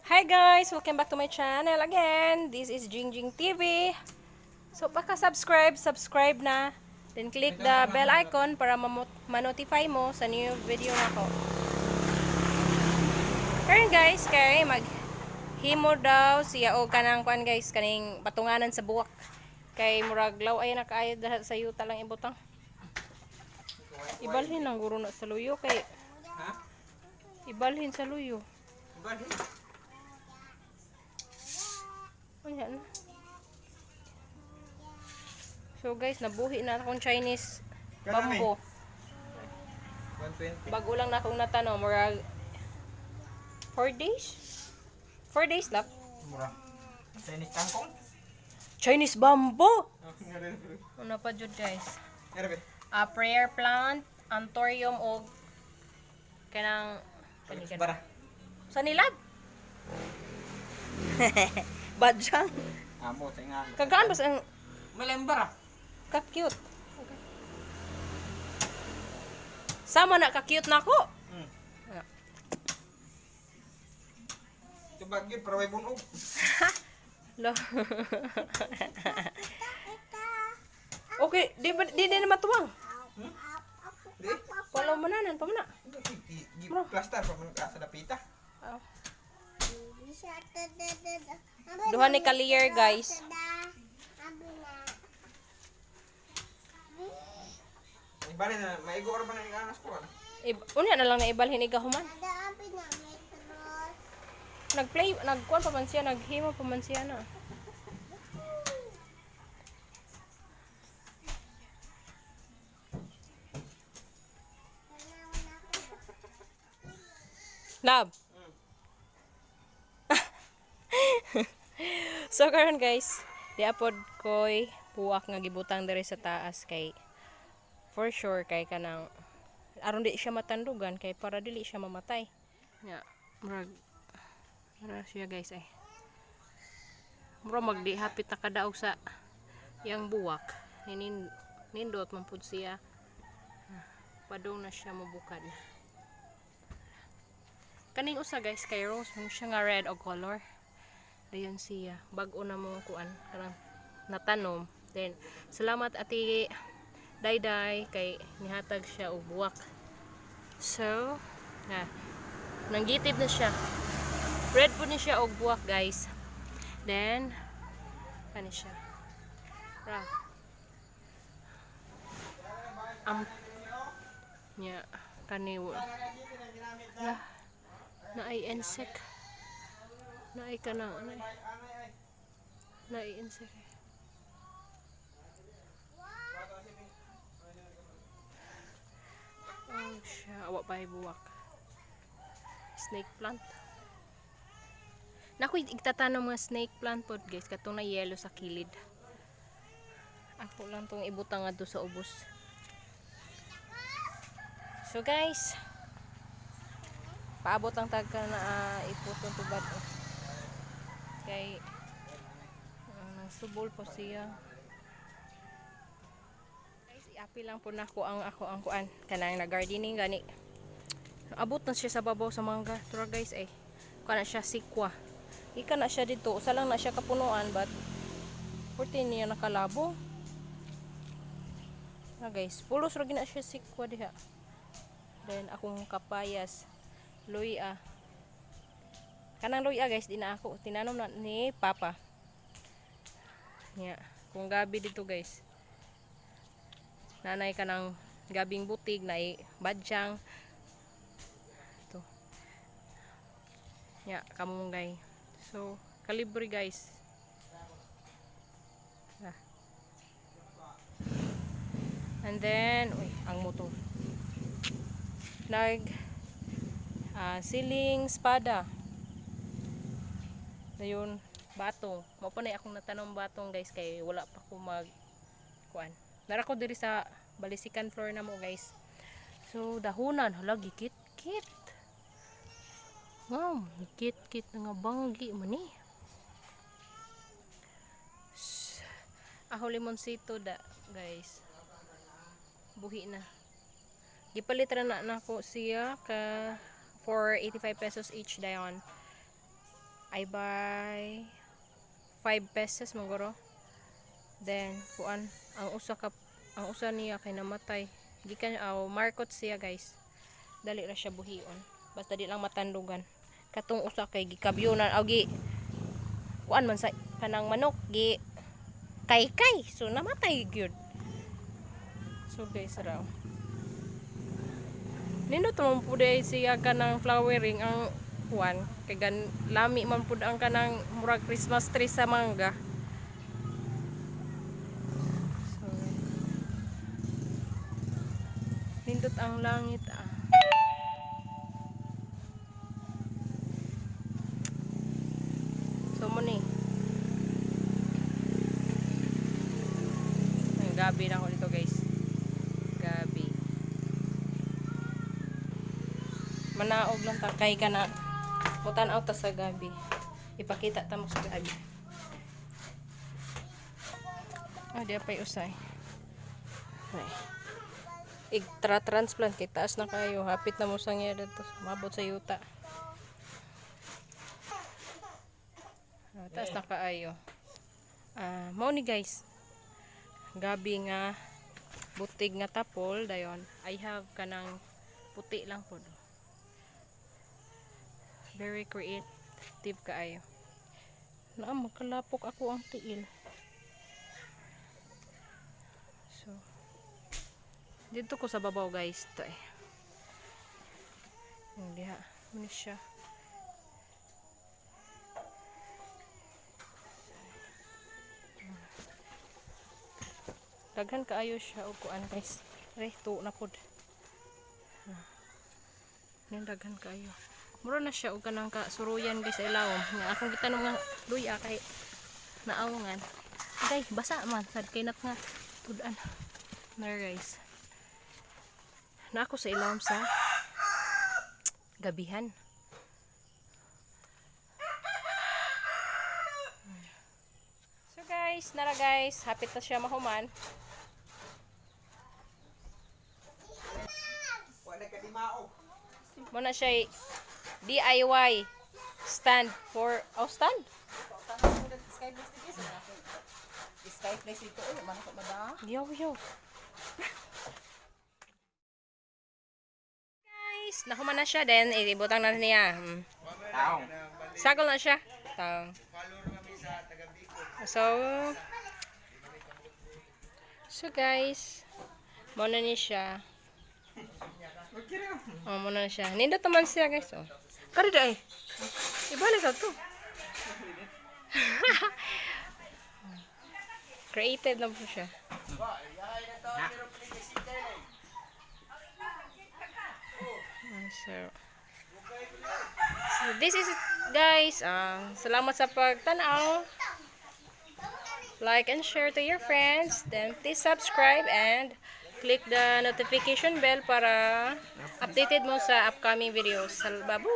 Hi guys! Welcome back to my channel again. This is JingJing TV. So subscribe na. Then click the bell icon para ma-notify mo sa new video na ko. Karon guys, kay maghimo daw siya o kanang kuan guys, kaning patunganan sa buwak. Kay murag law ay nakaayo sa yuta lang ibutang. Ibalhin ang guro na sa luyo kay ibalhin sa luyo. Ibalhin. Ayan. So guys, nabuhi na akong Chinese bamboo. 120. Bago lang na akong natanaw, murag 4 days? 4 days lang. Mura. Chinese kangkong. Chinese bamboo! Ngare. Ano pa dyan guys? Ngare. Prayer plant, anthurium o kanang Bara. sa nilad? Badyang. Amo sa nga. Kagaan ba sa Malembara. ka-cute? Sama na ka-cute na ako. Coba gyud para may bunog. Lo. Okay, di na matuwang. Di. Palaw mananan pa mana. Gi plaster pa man ka sa dapita. Oh. Duha ni ka-layer guys. Ibalik na maigo ra man ang anas ko. Unya na lang na ibalhin igahuman. Nagkuan pa man siya, naghimo pa man siya na. Love. So karon guys, diapod koy buwak nga gibutang diri sa taas kay for sure kay kanang aron di siya matandugan kay para dili siya mamatay. Nya, murag siya guys ay. Mura magdi hapit na kadaog sa yang buwak. Nindot man pud siya. Padung na siya mabukad. Kaning usa guys kay rose mo siya nga red og color. Dayon siya bag-o na mo kuan kanang natanom. Then salamat ati Dayday kay nihatag siya og buwak. So, nanggitib na siya. Red po ni siya og buwak guys. Then kani siya. Nya kani na ay insect. Na ay kanang na ay insect. Oh siya, awa pa buwak. Snake plant. Naku, igtatanong mga snake plant pod guys, katong na yellow sa kilid. Ako lang tong ibutang nga do sa ubos. So guys, paabot ang tagka na iputong tubad. Kay nagsubol po siya. Api lang po na ako ang kuan kanang nag-gardening gani. Abot na siya sa babaw sa mangga. Tura guys ay kana siya sikwa. Ika na siya dito. Usa lang na siya kapunuan but 14 niya nakalabo. Na guys, pulos ra gina siya sikwa diha. Then akong kapayas, luya. Kanang luya guys di na ako tinanom na ni Papa. Nya, kung gabi dito guys. Nanay ka ng gabing butig na badyang ito ya kamunggay. So kalibre guys. And then ang motor siling espada dayon batong mo pa na akong natanong batong guys kay wala pa ko mag kuan. Nara ko diri sa balisikan floor na mo guys. So dahunan hala gikit-kit. Wow, gikit-kit nga banggi man ni. Aho limonsito da guys. Buhi na. Gipalit ra na nako siya ka for 85 pesos each dayon. I buy 5 pesos maguro. Then kuan ang usa niya kay namatay. Gikan markot siya guys. Dali ra siya buhion. Basta di lang matandugan. Katong usa kay gikabyunan gi kuan man sa kanang manok gi kay so namatay gyud. So guys raw. Nindot man pud siya kanang flowering ang kuan kay lami man pud ang kanang murag Christmas tree sa mangga. So, nindot ang langit So mo ni. Ang gabi na ako dito guys. Gabi. Manaog lang ta kay kana mutan-aw ta sa gabi. Ipakita ta mo sa gabi. Di apay usay. Ay. Igtra-transplant kay taas na kayo. Hapit na mo sang iya dito. Mabot sa yuta. Taas na kaayo. Mao ni guys. Gabi nga butig nga tapol dayon. I have kanang puti lang po. Very creative kaayo. Magkalapok ako ang tiil. So dito ko sa babaw guys. Ito Hindi ha. Muna siya. Daghan kaayo siya o kuan guys. To na pod. Daghan kaayo. Mura na siya o kanang kasuruyan guys sa ilawom. Nga akong gitanum nga luya kay naawungan. Okay, basa man sad kay nga tudan. Guys. Na ako sa ilawom sa gabihan. So guys, nara guys, hapit na siya mahuman. Muna siya DIY stand for stand? Yo. Guys, nahuman na siya then ibutang na niya. Sagol na siya. So guys, muna ni siya. Muna na siya. Nindot naman siya guys. Karida ibalik ka to. Created lang po siya. So this is it guys. Salamat sa pagtanaw. Like and share to your friends. Then please subscribe and click the notification bell para updated mo sa upcoming videos. Babu!